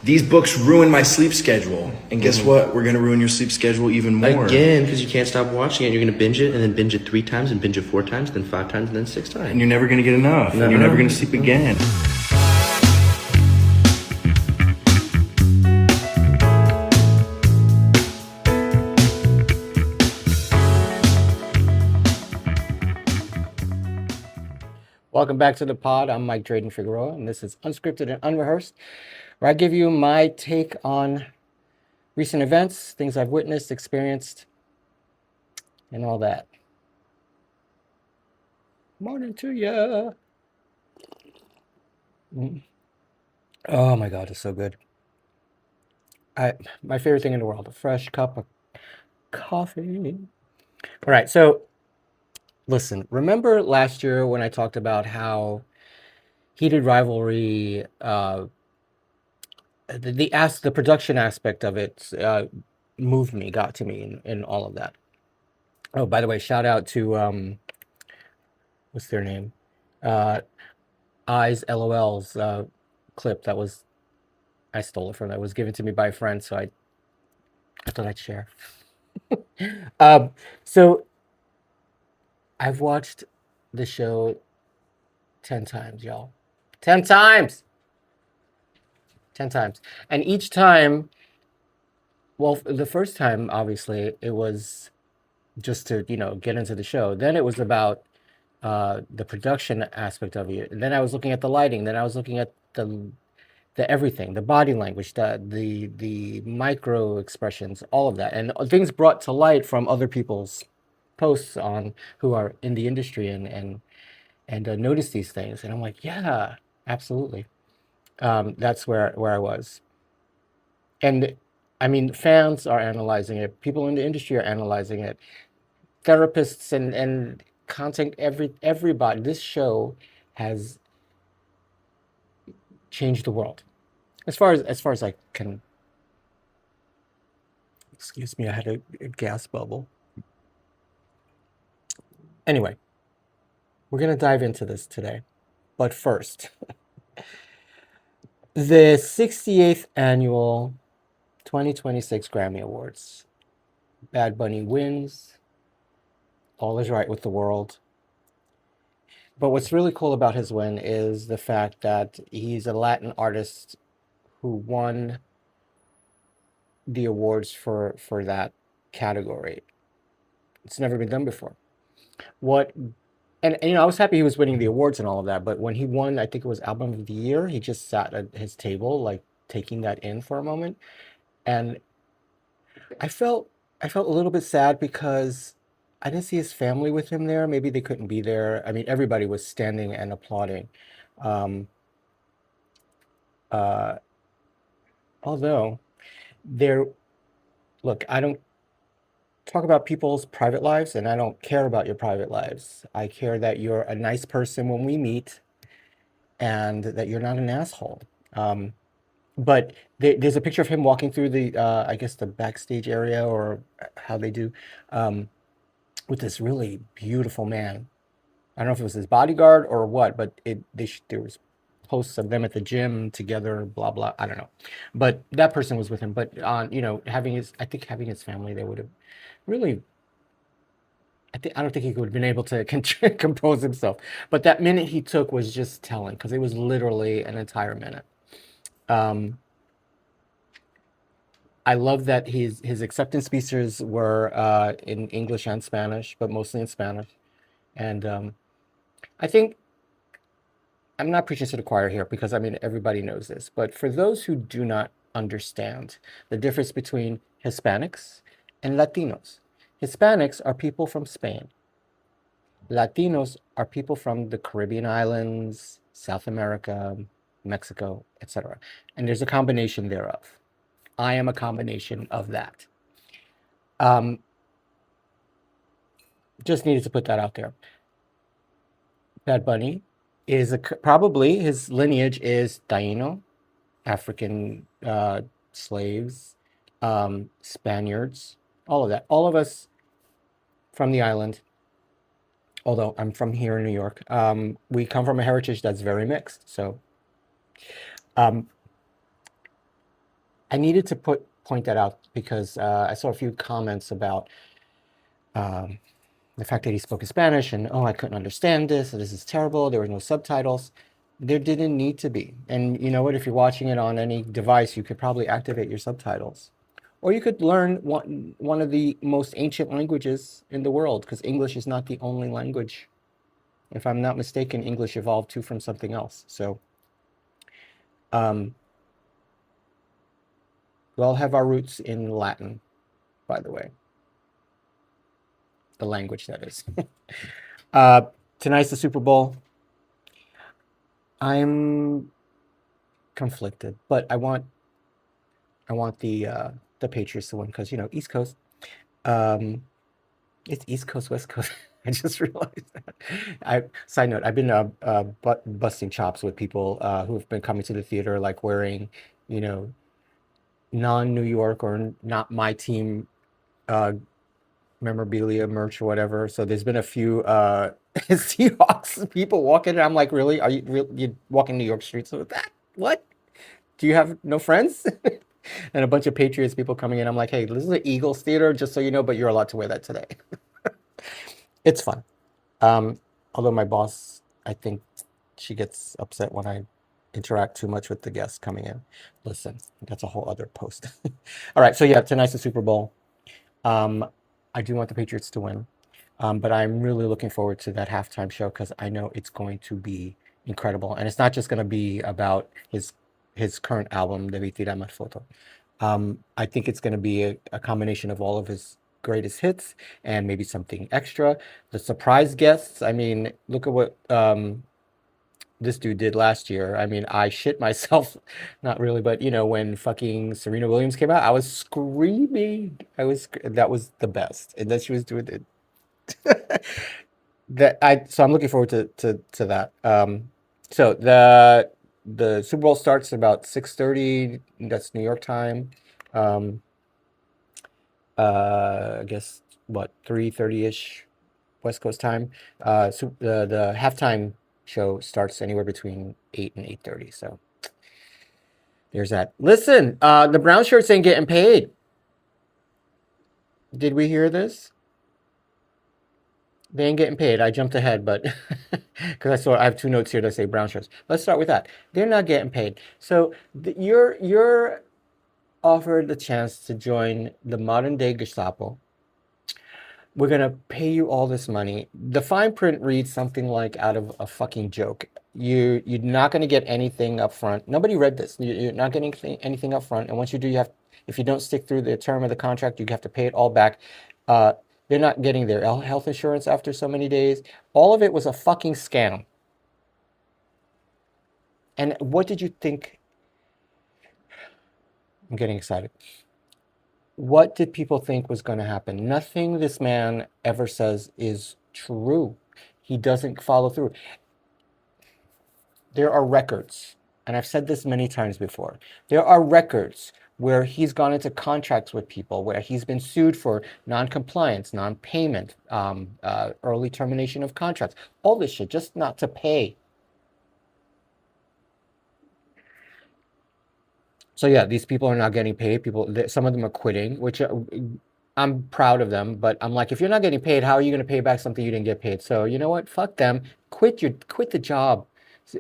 These books ruin my sleep schedule. And guess what? We're going to ruin your sleep schedule even more. Again, because you can't stop watching it. You're going to binge it and then binge it 3 times and binge it 4 times, then 5 times, and then 6 times. And you're never going to get enough. And you're never going to sleep again. Welcome back to the pod. I'm Mike Dreyden Figueroa, and this is Unscripted and Unrehearsed, where I give you my take on recent events, things I've witnessed, experienced, and all that. Morning to ya. Oh my God, it's so good. My favorite thing in the world, a fresh cup of coffee. All right, so listen, remember last year when I talked about how heated rivalry, the production aspect of it moved me, got to me in all of that. Oh, by the way, shout out to what's their name? Eyes LOL's clip that was, I stole it from that. It was given to me by a friend, so I thought I'd share. So I've watched the show 10 times, y'all. 10 times! 10 times. And each time, well, the first time, obviously, it was just to, get into the show. Then it was about the production aspect of it. And then I was looking at the lighting. Then I was looking at the everything, the body language, the micro expressions, all of that. And things brought to light from other people's posts on who are in the industry and notice these things. And I'm like, yeah, absolutely. That's where I was. And I mean, fans are analyzing it. People in the industry are analyzing it. Therapists and content, everybody. This show has changed the world. As far as I can. Excuse me, I had a gas bubble. Anyway, we're gonna dive into this today. But first, the 68th annual 2026 Grammy Awards. Bad Bunny wins. All is right with the world. But what's really cool about his win is the fact that he's a Latin artist who won the awards for that category. It's never been done before. And I was happy he was winning the awards and all of that, but when he won, I think it was Album of the Year, he just sat at his table, like taking that in for a moment. And I felt a little bit sad because I didn't see his family with him there. Maybe they couldn't be there. I mean, everybody was standing and applauding. Although look, I don't talk about people's private lives, and I don't care about your private lives. I care that you're a nice person when we meet and that you're not an asshole. But there's a picture of him walking through the, I guess, the backstage area, or how they do, with this really beautiful man. I don't know if it was his bodyguard or what, but there was posts of them at the gym together, blah, blah. I don't know. But that person was with him. But having his family, they would have really, I don't think he would have been able to compose himself. But that minute he took was just telling, because it was literally an entire minute. I love that his acceptance speeches were in English and Spanish, but mostly in Spanish. And I think, I'm not preaching to the choir here, because I mean, everybody knows this, but for those who do not understand the difference between Hispanics and Latinos, Hispanics are people from Spain. Latinos are people from the Caribbean islands, South America, Mexico, etc. And there's a combination thereof. I am a combination of that. Just needed to put that out there. Bad Bunny is probably, his lineage is Taino, African slaves, Spaniards, all of that. All of us from the island, although I'm from here in New York, we come from a heritage that's very mixed. So I needed to point that out because I saw a few comments about um, the fact that he spoke in Spanish and, oh, I couldn't understand this. This is terrible. There were no subtitles. There didn't need to be. And you know what? If you're watching it on any device, you could probably activate your subtitles. Or you could learn one of the most ancient languages in the world, because English is not the only language. If I'm not mistaken, English evolved too from something else. So we all have our roots in Latin, by the way. The language, that is. Tonight's the Super Bowl. I'm conflicted, but I want the Patriots to win because, you know, East Coast. It's East Coast, West Coast. I just realized that. Side note, I've been busting chops with people who've been coming to the theater, like wearing, you know, non-New York or not my team memorabilia, merch, or whatever. So there's been a few Seahawks people walking, and I'm like, really? Are you walking New York streets with that? What? Do you have no friends? And a bunch of Patriots people coming in. I'm like, hey, this is an Eagles theater, just so you know, but you're allowed to wear that today. It's fun. Although my boss, I think she gets upset when I interact too much with the guests coming in. Listen, that's a whole other post. All right, so yeah, tonight's the Super Bowl. I do want the Patriots to win, but I'm really looking forward to that halftime show because I know it's going to be incredible, and it's not just going to be about his current album, Debí tirar más foto. I think it's going to be a combination of all of his greatest hits and maybe something extra. The surprise guests, I mean, look at what this dude did last year. I mean, I shit myself, not really, but you know, when fucking Serena Williams came out, I was screaming. That was the best. And then she was doing it. So I'm looking forward to that. So the Super Bowl starts about 6:30. That's New York time. I guess what, 3:30-ish West Coast time. So the halftime show starts anywhere between 8 and 8:30. So there's that. Listen, the brown shirts ain't getting paid. Did we hear this? They ain't getting paid. I jumped ahead, but because I have two notes here that say brown shirts. Let's start with that. They're not getting paid. So you're offered the chance to join the modern day Gestapo. We're gonna pay you all this money. The fine print reads something like out of a fucking joke. You're not gonna get anything up front. Nobody read this. You're not getting anything up front. And once you do, if you don't stick through the term of the contract, you have to pay it all back. They're not getting their health insurance after so many days. All of it was a fucking scam. And what did you think? I'm getting excited. What did people think was going to happen? Nothing this man ever says is true. He doesn't follow through. There are records, and I've said this many times before. There are records where he's gone into contracts with people, where he's been sued for non-compliance, non-payment, early termination of contracts, all this shit, just not to pay. So yeah, these people are not getting paid. Some of them are quitting, which I'm proud of them. But I'm like, if you're not getting paid, how are you going to pay back something you didn't get paid? So you know what? Fuck them. Quit the job.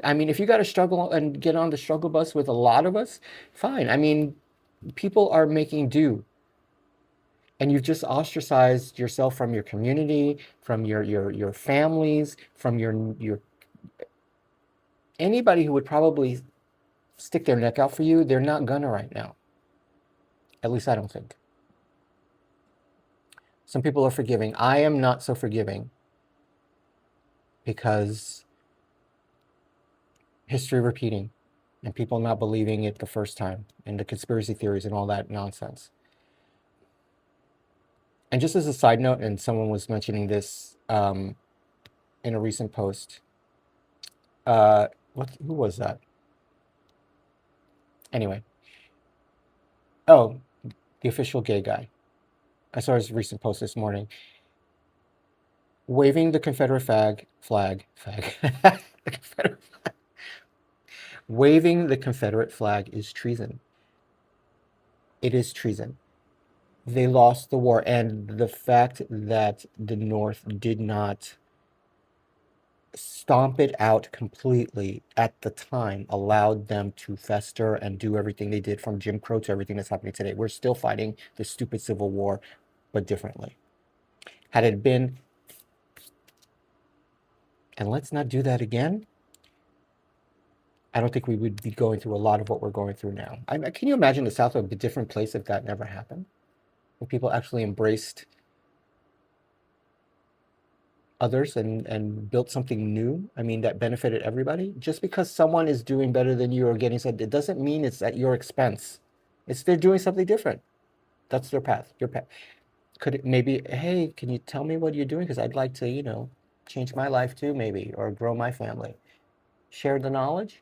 I mean, if you got to struggle and get on the struggle bus with a lot of us, fine. I mean, people are making do. And you've just ostracized yourself from your community, from your families, from your anybody who would probably stick their neck out for you. They're not gonna right now. At least I don't think. Some people are forgiving. I am not so forgiving because history repeating and people not believing it the first time and the conspiracy theories and all that nonsense. And just as a side note, and someone was mentioning this in a recent post, who was that? Anyway, oh, the official gay guy. I saw his recent post this morning. Waving the Confederate flag. The Confederate flag. Waving the Confederate flag is treason. it is treason. They lost the war, and the fact that the North did not stomp it out completely at the time allowed them to fester and do everything they did, from Jim Crow to everything that's happening today. We're still fighting the stupid Civil War, but differently. Had it been, and let's not do that again, I don't think we would be going through a lot of what we're going through now. Can you imagine the South would be a different place if that never happened? If people actually embraced others and built something new, I mean, that benefited everybody. Just because someone is doing better than you or getting something, it doesn't mean it's at your expense. It's they're doing something different. That's their path. Your path. Could it maybe, hey, can you tell me what you're doing? Because I'd like to, change my life too, maybe, or grow my family. Share the knowledge.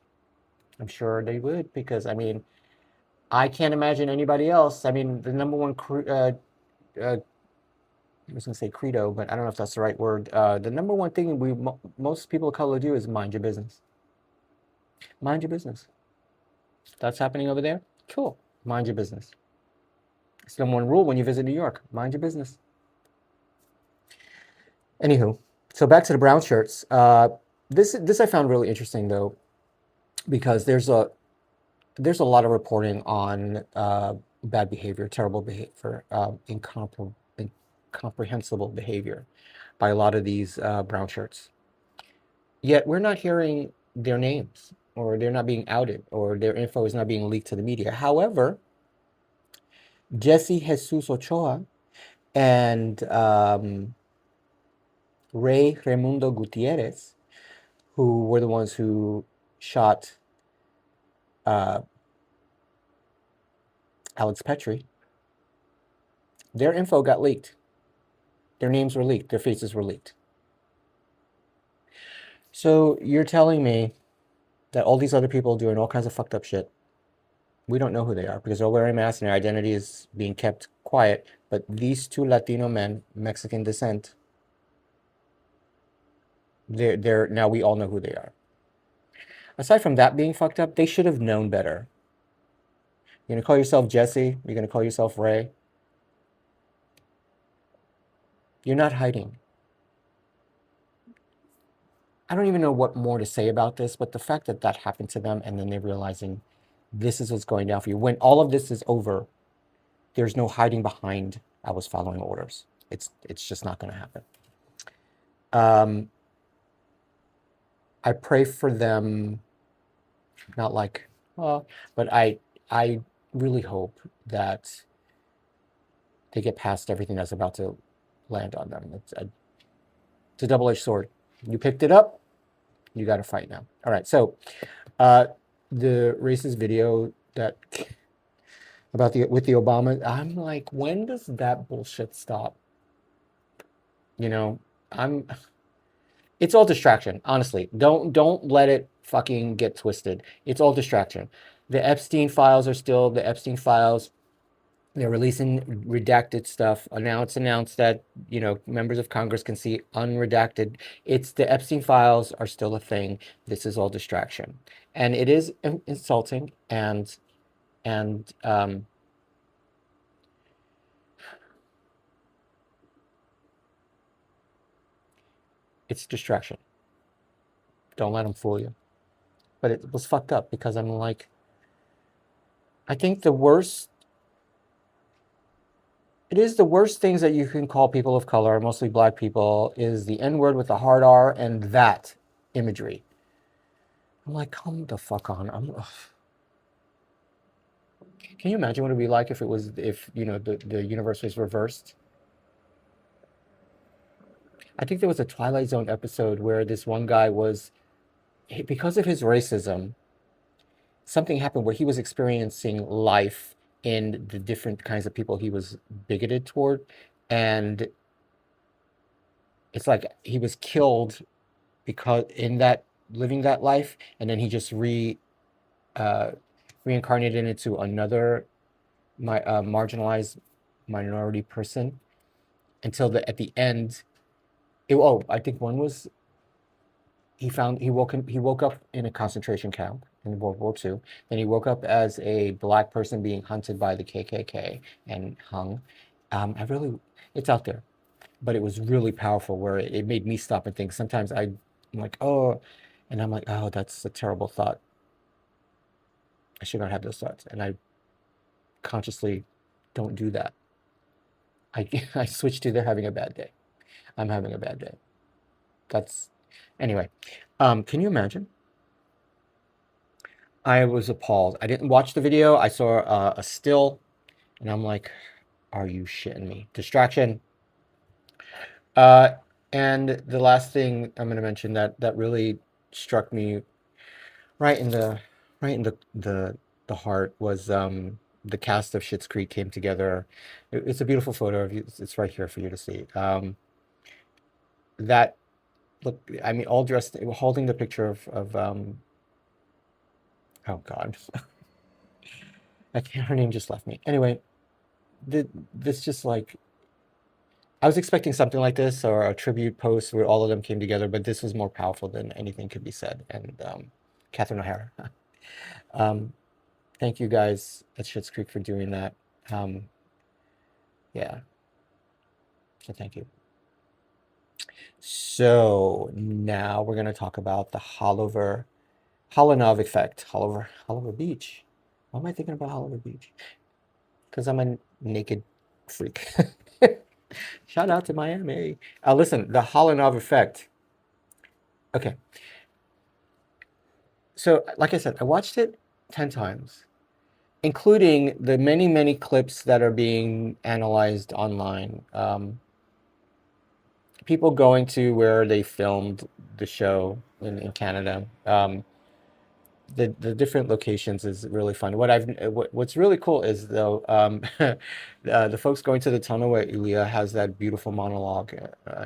I'm sure they would, because I mean, I can't imagine anybody else. I mean, the number one I was going to say credo, but I don't know if that's the right word. The number one thing most people of color do is mind your business. Mind your business. That's happening over there? Cool. Mind your business. It's the number one rule when you visit New York. Mind your business. Anywho, so back to the brown shirts. This I found really interesting, though, because there's a lot of reporting on bad behavior, terrible behavior, incomprehensible behavior by a lot of these brown shirts. Yet we're not hearing their names, or they're not being outed, or their info is not being leaked to the media. However, Jesse Jesus Ochoa and Raymundo Gutierrez, who were the ones who shot Alex Pretti, their info got leaked. Their names were leaked. Their faces were leaked. So you're telling me that all these other people doing all kinds of fucked up shit, we don't know who they are because they're wearing masks and their identity is being kept quiet. But these two Latino men, Mexican descent, they're now we all know who they are. Aside from that being fucked up, they should have known better. You're gonna call yourself Jesse. You're gonna call yourself Ray. You're not hiding. I don't even know what more to say about this, but the fact that that happened to them and then they're realizing this is what's going down for you. When all of this is over, there's no hiding behind I was following orders. It's just not going to happen. I pray for them, not like, but I really hope that they get past everything that's about to land on them. It's a double-edged sword. You picked it up, you got to fight now. All right, so the racist video that about with the Obama, I'm like, when does that bullshit stop? It's all distraction, honestly. Don't let it fucking get twisted. It's all distraction. The Epstein files are still the Epstein files. They're releasing redacted stuff. Now it's announced that, members of Congress can see unredacted. It's the Epstein files are still a thing. This is all distraction. And it is insulting and it's distraction. Don't let them fool you. But it was fucked up because I'm like, I think the worst things that you can call people of color, mostly black people, is the N-word with the hard R and that imagery. I'm like, come the fuck on. Can you imagine what it would be like if the universe was reversed? I think there was a Twilight Zone episode where this one guy because of his racism, something happened where he was experiencing life in the different kinds of people he was bigoted toward, and it's like he was killed because in that living that life, and then he just reincarnated into another marginalized minority person until at the end. I think one was he woke up in a concentration camp, in World War II. Then he woke up as a black person being hunted by the KKK and hung. It's out there, but it was really powerful where it made me stop and think. Sometimes I'm like, oh, and I'm like, oh, that's a terrible thought. I should not have those thoughts. And I consciously don't do that. I switch to they're having a bad day. I'm having a bad day. That's anyway. Can you imagine? I was appalled. I didn't watch the video. I saw a still, and I'm like, "Are you shitting me?" Distraction. And the last thing I'm going to mention that really struck me right in the heart was the cast of Schitt's Creek came together. It's a beautiful photo of you. It's right here for you to see. That look, I mean, all dressed, holding the picture of oh God, I can't. Her name just left me. Anyway, this just like I was expecting something like this or a tribute post where all of them came together, but this was more powerful than anything could be said. And Catherine O'Hara, thank you guys at Schitt's Creek for doing that. Yeah, so thank you. So now we're gonna talk about the Hollanov Effect, Hollover Beach. Why am I thinking about Hollover Beach? Because I'm a naked freak. Shout out to Miami. Listen, the Hollanov Effect. Okay. So, like I said, I watched it 10 times, including the many, many clips that are being analyzed online. People going to where they filmed the show in Canada. The different locations is really fun. What's really cool is though the folks going to the tunnel where Ilya has that beautiful monologue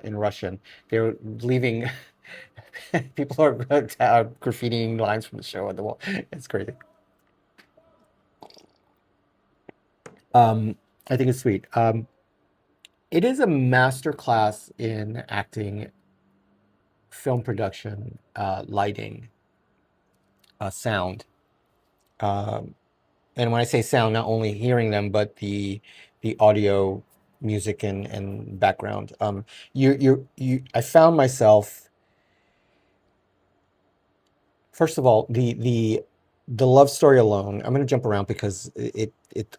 in Russian. They're leaving. People are graffitiing lines from the show on the wall. It's crazy. I think it's sweet. It is a master class in acting, film production, lighting, sound. Um, and when I say sound, not only hearing them, but the audio, music, and background. I found myself, first of all, the love story alone. I'm going to jump around because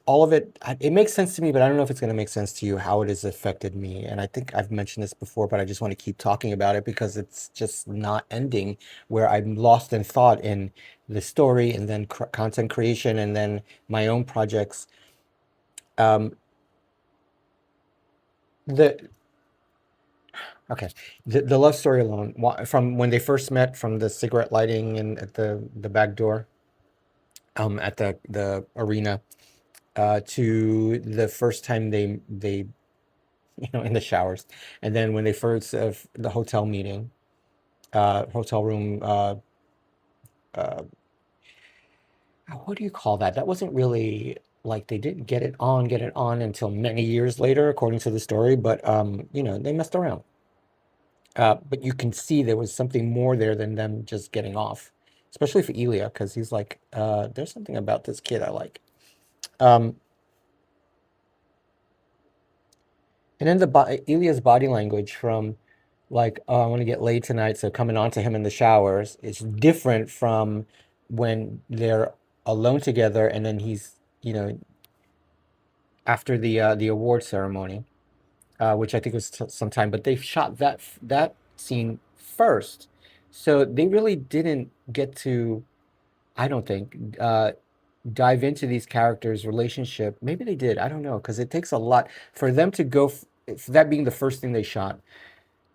all of it makes sense to me, but I don't know if it's going to make sense to you how it has affected me. And I think I've mentioned this before, but I just want to keep talking about it because it's just not ending. Where I'm lost in thought in the story, and then content creation, and then my own projects. Um, the Okay, the love story alone, from when they first met, from the cigarette lighting and at the back door, at the arena, to the first time they in the showers, and then when they first the hotel meeting, hotel room. Uh, what do you call that? That wasn't really like they didn't get it on until many years later, according to the story. But they messed around. But you can see there was something more there than them just getting off, especially for Ilya, because he's like, there's something about this kid I like. Um, and then Ilya's body language from like, oh, I want to get laid tonight, so coming on to him in the showers is different from when they're alone together, and then he's, after the award ceremony, which I think was sometime, but they shot that scene first, so they really didn't get to, I don't think, dive into these characters' relationship. Maybe they did. I don't know, because it takes a lot for them to go. For that being the first thing they shot,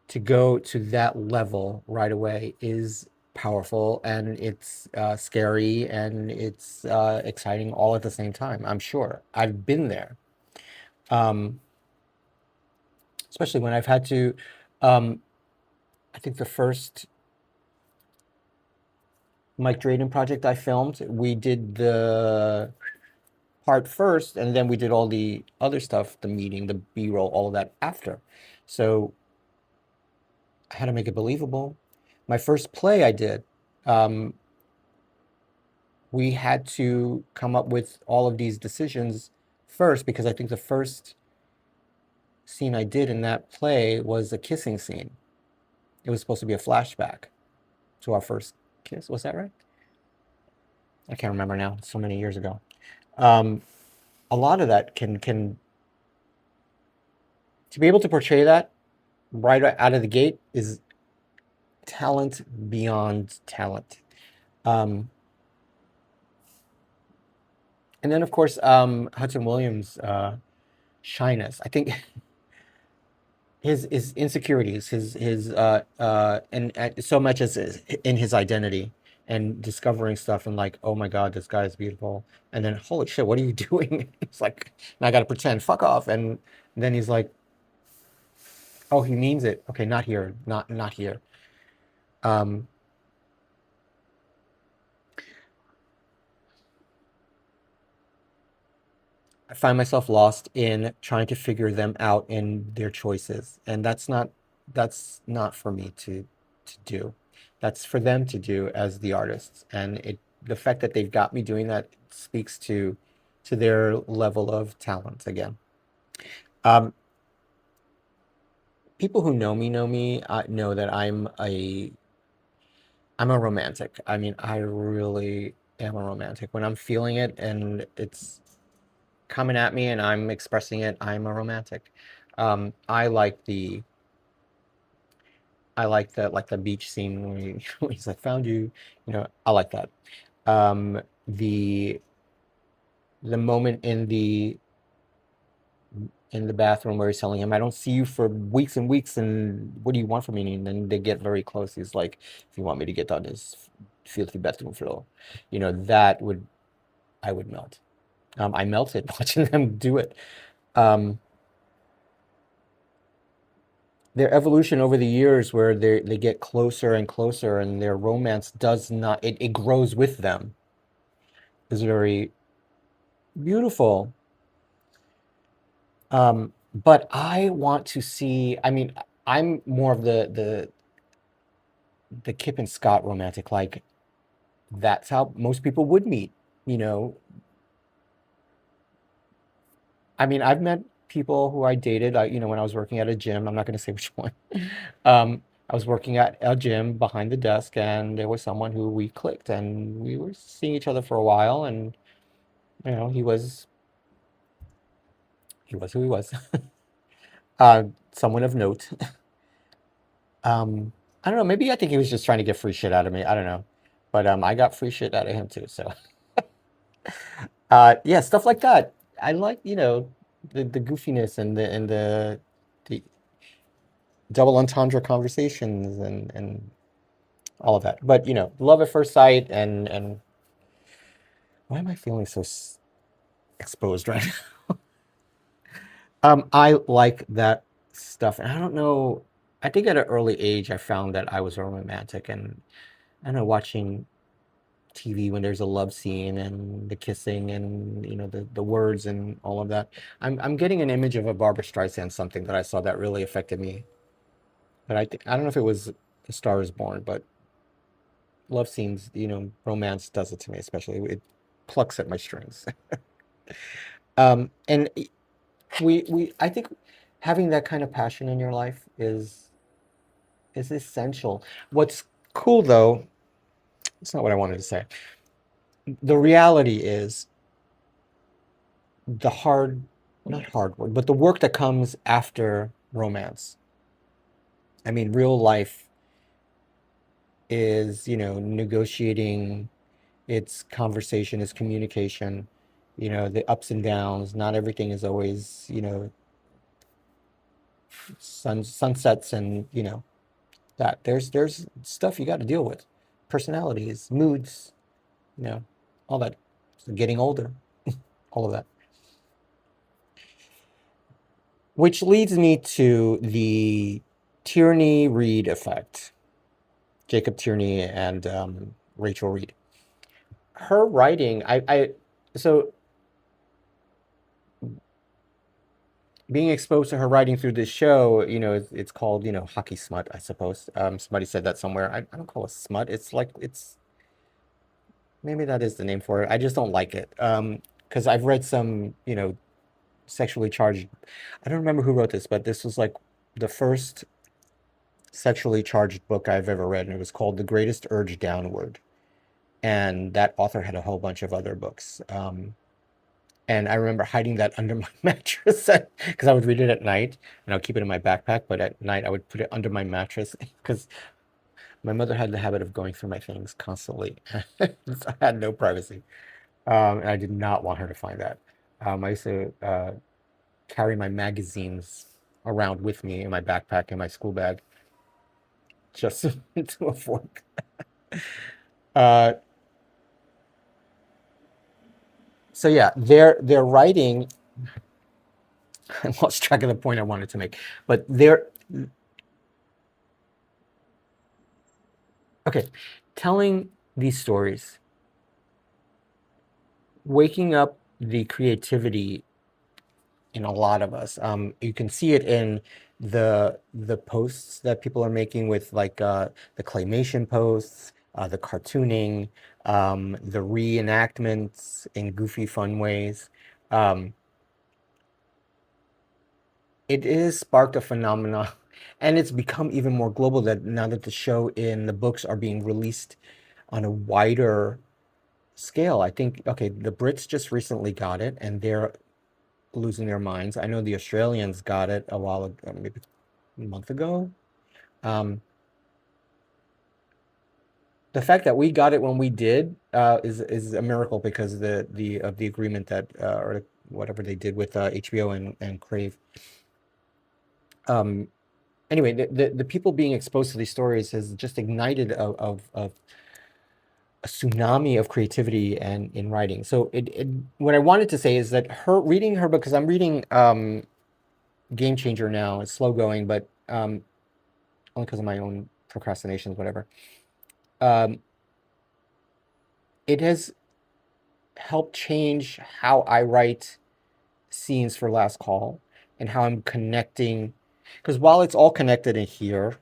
to go to that level right away is powerful, and it's scary, and it's exciting all at the same time. I'm sure I've been there. Um, Especially when I've had to, I think the first Mike Dreyden project I filmed, we did the part first, and then we did all the other stuff, the meeting, the B-roll, all of that after. So I had to make it believable. My first play I did, um, we had to come up with all of these decisions first, because I think the first scene I did in that play was a kissing scene. It was supposed to be a flashback to our first kiss. Was that right? I can't remember now. So many years ago. A lot of that can to be able to portray that right out of the gate is talent beyond talent. And then of course Hudson Williams' shyness. I think his insecurities, and so much as in his identity and discovering stuff and like, oh my God, this guy is beautiful, and then holy shit, what are you doing? It's like, and I got to pretend, fuck off, and then he's like, oh, he means it. Okay, not here, not here. Um, I find myself lost in trying to figure them out in their choices, and that's not for me to do. That's for them to do as the artists, and the fact that they've got me doing that speaks to their level of talent again. Um, People who know me know that I'm a romantic. I mean, I really am a romantic. When I'm feeling it and it's coming at me and I'm expressing it, I'm a romantic. I like like the beach scene where, when he's like, found you, I like that. Um, the the moment in the bathroom where he's telling him, I don't see you for weeks and weeks, and what do you want from me? And then they get very close. He's like, if you want me to get on this filthy bathroom floor, that I would melt. I melted watching them do it. Um, their evolution over the years, where they get closer and closer, and their romance does not, it grows with them, is very beautiful. But I want to see, I mean, I'm more of the Kip and Scott romantic. Like, that's how most people would meet, you know. I mean, I've met people who I dated, when I was working at a gym. I'm not going to say which one. I was working at a gym behind the desk, and there was someone who we clicked, and we were seeing each other for a while, and he was who he was. Someone of note. I don't know. Maybe I think he was just trying to get free shit out of me. I don't know, but I got free shit out of him too. So, yeah, stuff like that. I like, the goofiness and the double entendre conversations and all of that. But love at first sight, and why am I feeling so exposed right now? I like that stuff, and I don't know. I think at an early age, I found that I was a romantic, and I don't know, watching TV when there's a love scene and the kissing and the words and all of that. I'm getting an image of a Barbara Streisand, something that I saw that really affected me. But I don't know if it was A Star Is Born, but love scenes, romance does it to me, especially it plucks at my strings. And we I think having that kind of passion in your life is essential. What's cool though, it's not what I wanted to say. The reality is the not hard work, but the work that comes after romance. I mean, real life is, negotiating, it's conversation, it's communication, the ups and downs. Not everything is always, sunsets and, that. There's stuff you got to deal with, personalities, moods, all that. So getting older, all of that. Which leads me to the Tierney Reid effect. Jacob Tierney and Rachel Reid. Her writing, so being exposed to her writing through this show, it's called, hockey smut, I suppose. Somebody said that somewhere. I don't call it smut. It's like, maybe that is the name for it. I just don't like it. Because I've read some, sexually charged. I don't remember who wrote this, but this was like the first sexually charged book I've ever read, and it was called The Greatest Urge Downward. And that author had a whole bunch of other books. And I remember hiding that under my mattress because I would read it at night and I would keep it in my backpack, but at night I would put it under my mattress because my mother had the habit of going through my things constantly. So I had no privacy. And I did not want her to find that. I used to carry my magazines around with me in my backpack in my school bag just to avoid. Uh, so yeah, their writing. I lost track of the point I wanted to make, but they're okay. Telling these stories, waking up the creativity in a lot of us. You can see it in the posts that people are making with like the claymation posts, the cartooning, the reenactments in goofy, fun ways. Um, it has sparked a phenomenon, and it's become even more global that now that the show in the books are being released on a wider scale. I think okay, the Brits just recently got it, and they're losing their minds. I know the Australians got it a while ago, maybe a month ago. Um, the fact that we got it when we did is a miracle because the agreement that or whatever they did with HBO and Crave. Um, anyway, the people being exposed to these stories has just ignited of a tsunami of creativity and in writing. So what I wanted to say is that her reading her book, because I'm reading Game Changer now. It's slow going, but only because of my own procrastinations, whatever. Um, it has helped change how I write scenes for Last Call and how I'm connecting. Because while it's all connected in here,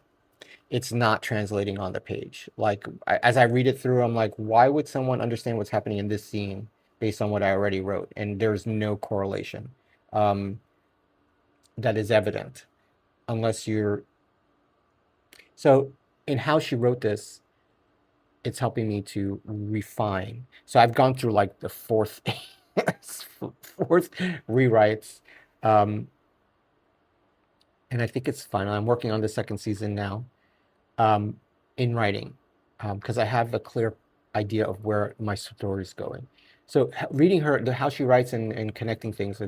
it's not translating on the page. Like as I read it through, I'm like, why would someone understand what's happening in this scene based on what I already wrote? And there's no correlation um, that is evident unless you're. So in how she wrote this, it's helping me to refine. So I've gone through like the fourth rewrites. Um, and I think it's fun. I'm working on the second season now in writing because I have a clear idea of where my story is going. So reading her, how she writes and connecting things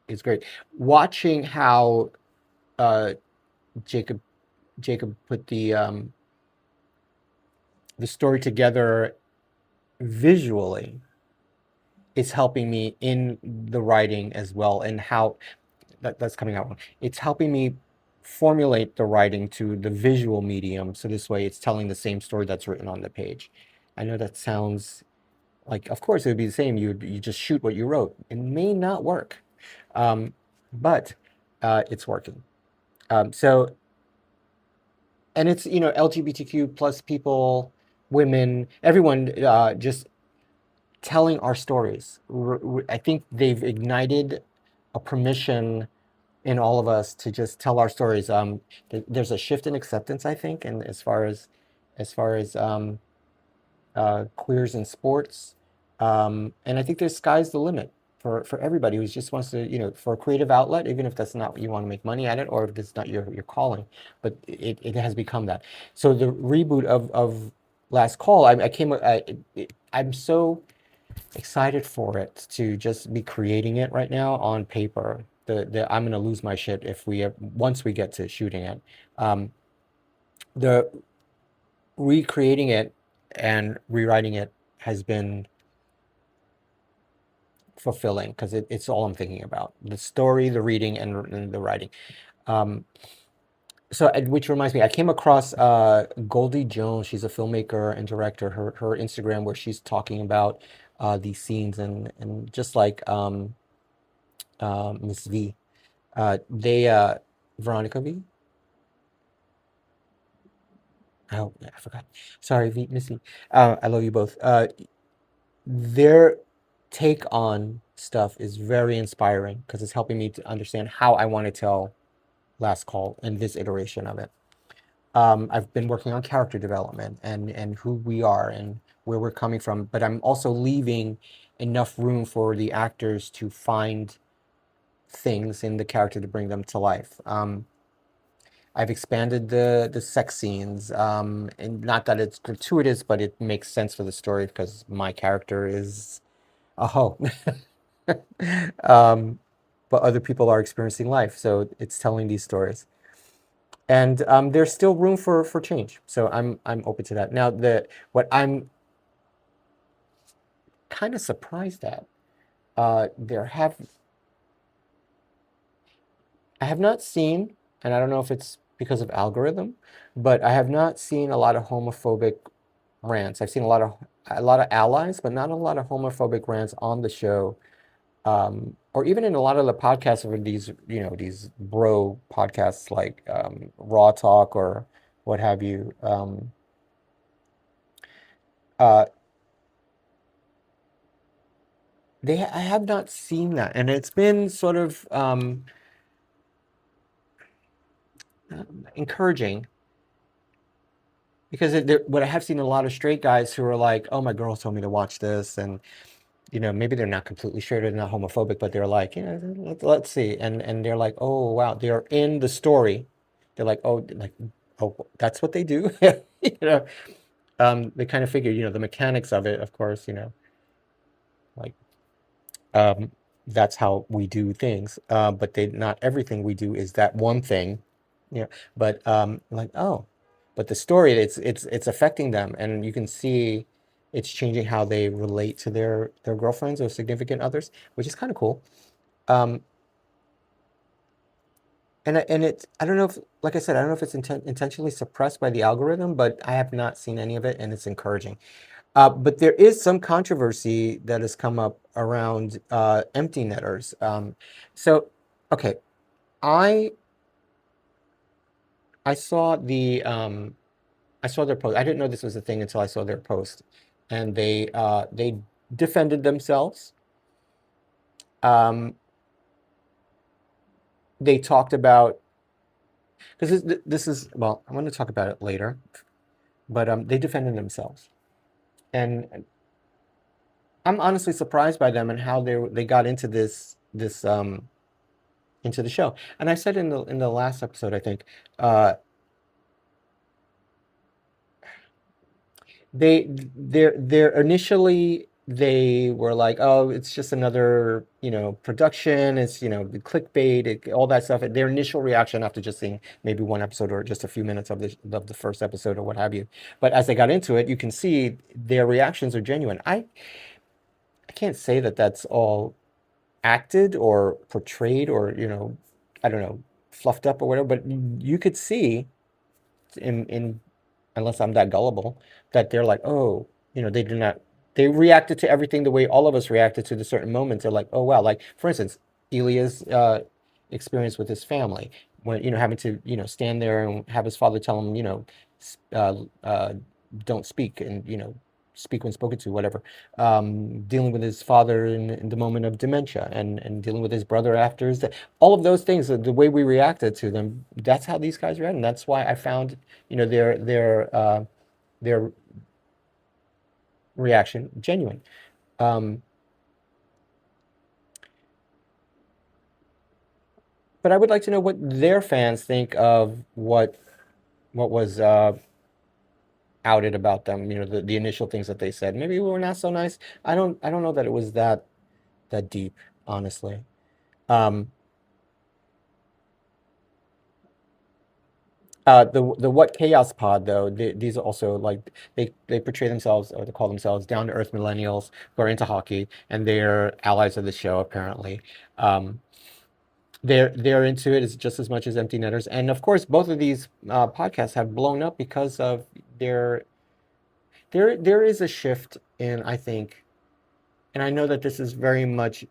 is great. Watching how uh, Jacob put the story together visually is helping me in the writing as well, and how that's coming out wrong. It's helping me formulate the writing to the visual medium, so this way it's telling the same story that's written on the page. I know that sounds like, of course, it would be the same. You just shoot what you wrote. It may not work, but it's working. So, and it's LGBTQ plus people, women, everyone, just telling our stories. I think they've ignited a permission in all of us to just tell our stories. There's a shift in acceptance, I think, and as far as queers in sports, and I think the sky's the limit for everybody who just wants to, for a creative outlet, even if that's not what you want to make money at it, or if it's not your calling, but it has become that. So the reboot of Last Call, I'm so excited for it to just be creating it right now on paper. I'm gonna lose my shit if once we get to shooting it. The recreating it and rewriting it has been fulfilling because it's all I'm thinking about: the story, the reading, and the writing. So, which reminds me, I came across Goldie Jones. She's a filmmaker and director. Her Instagram, where she's talking about these scenes, and just like Miss V, they Veronica V. Oh, yeah, I forgot. Sorry, V, Miss V. I love you both. their take on stuff is very inspiring because it's helping me to understand how I want to tell Last Call in this iteration of it. I've been working on character development and who we are and where we're coming from, but I'm also leaving enough room for the actors to find things in the character to bring them to life. I've expanded the sex scenes, and not that it's gratuitous, but it makes sense for the story because my character is a hoe. um, but other people are experiencing life, so it's telling these stories. And there's still room for change, so I'm open to that. Now, what I'm kind of surprised at, there have I have not seen, and I don't know if it's because of algorithm, but I have not seen a lot of homophobic rants. I've seen a lot of allies, but not a lot of homophobic rants on the show, or even in a lot of the podcasts of these bro podcasts like Raw Talk or what have you. Uh, I have not seen that, and it's been sort of encouraging because what I have seen a lot of straight guys who are like, "Oh, my girl told me to watch this," and maybe they're not completely straight or not homophobic, but they're like, let's see, and they're like, "Oh, wow," they're in the story. They're like, oh, that's what they do, you know. They kind of figure, the mechanics of it, of course, like um, that's how we do things. But not everything we do is that one thing, But like, oh, but the story, it's affecting them, and you can see it's changing how they relate to their girlfriends or significant others, which is kind of cool. Um, and I don't know if, like I said, I don't know if it's intentionally suppressed by the algorithm, but I have not seen any of it, and it's encouraging. But there is some controversy that has come up around empty netters. So, okay, I I saw I saw their post. I didn't know this was a thing until I saw their post, and they defended themselves. Um, they talked about, because this is, well, I'm going to talk about it later, but they defended themselves, and I'm honestly surprised by them and how they got into this into the show. And I said in the last episode, I think, uh, they're initially they were like, oh, it's just another production, it's the clickbait, all that stuff. Their initial reaction after just seeing maybe one episode or just a few minutes of the first episode or what have you, but as they got into it, you can see their reactions are genuine. I can't say that that's all acted or portrayed or I don't know, fluffed up or whatever, but you could see in unless I'm that gullible, that they're like, oh, they do not, they reacted to everything the way all of us reacted to the certain moments. They're like, oh, wow. Like, for instance, Ilya's experience with his family, when, having to, stand there and have his father tell him, uh, uh, don't speak and, speak when spoken to, whatever. Dealing with his father in the moment of dementia and dealing with his brother after his death. All of those things, the way we reacted to them, that's how these guys react. And that's why I found, their reaction genuine. Um, but I would like to know what their fans think of what was outed about them. The initial things that they said. Maybe we were not so nice. I don't know that it was that deep, honestly. Um, the What Chaos Pod, though, these are also like they portray themselves, or they call themselves, down to earth millennials who are into hockey, and they're allies of the show apparently. Um, they're into it as just as much as empty netters, and of course, both of these podcasts have blown up because of there is a shift in, I think, and I know that this is very much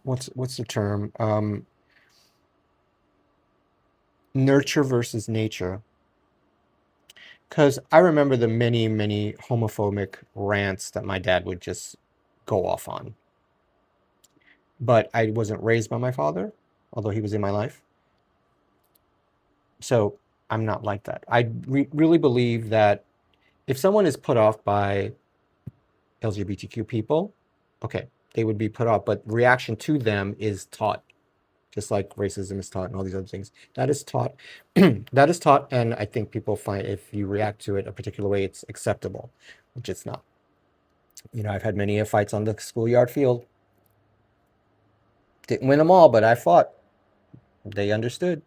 what's the term, nurture versus nature. Because I remember the many, many homophobic rants that my dad would just go off on. But I wasn't raised by my father, although he was in my life. So I'm not like that. I really believe that if someone is put off by LGBTQ people, okay, they would be put off, but reaction to them is taught, just like racism is taught and all these other things. That is taught. That is taught, and I think people find if you react to it a particular way, it's acceptable, which it's not. You know, I've had many fights on the schoolyard field. Didn't win them all, but I fought. They understood.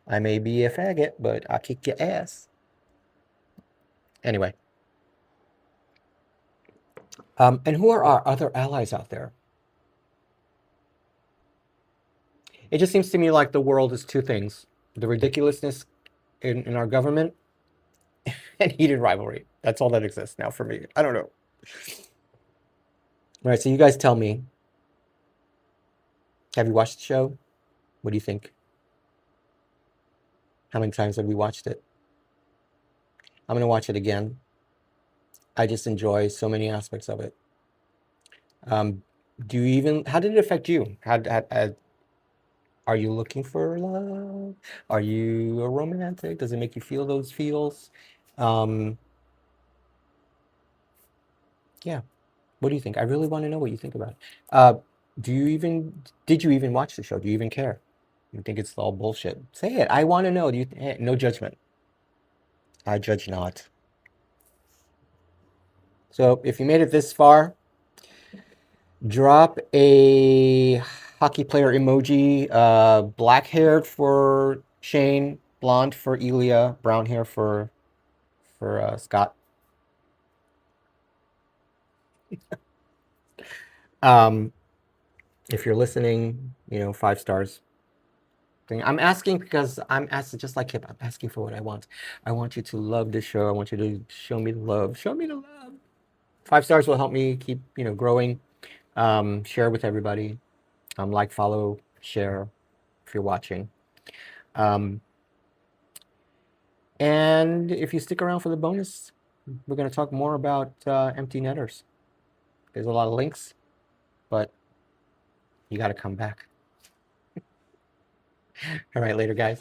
I may be a faggot, but I'll kick your ass. Anyway. And who are our other allies out there? It just seems to me like the world is two things: the ridiculousness in our government and heated rivalry. That's all that exists now for me. I don't know. All right, so you guys tell me. Have you watched the show? What do you think? How many times have we watched it? I'm going to watch it again. I just enjoy so many aspects of it. How did it affect you? Are you looking for love? Are you a romantic? Does it make you feel those feels? Yeah. What do you think? I really want to know what you think about it. Did you even watch the show? Do you even care? You think it's all bullshit? Say it. I want to know. No judgment. I judge not. So if you made it this far, drop a hockey player emoji. Black hair for Shane, blonde for Ilya, brown hair for Scott. If you're listening, 5 stars. I'm asking because I'm asking just like Kip. I'm asking for what I want. I want you to love this show. I want you to show me the love. Show me the love. 5 stars will help me keep growing. Share with everybody. Like, follow, share if you're watching. And if you stick around for the bonus, we're going to talk more about empty netters. There's a lot of links, but you got to come back. All right, later, guys.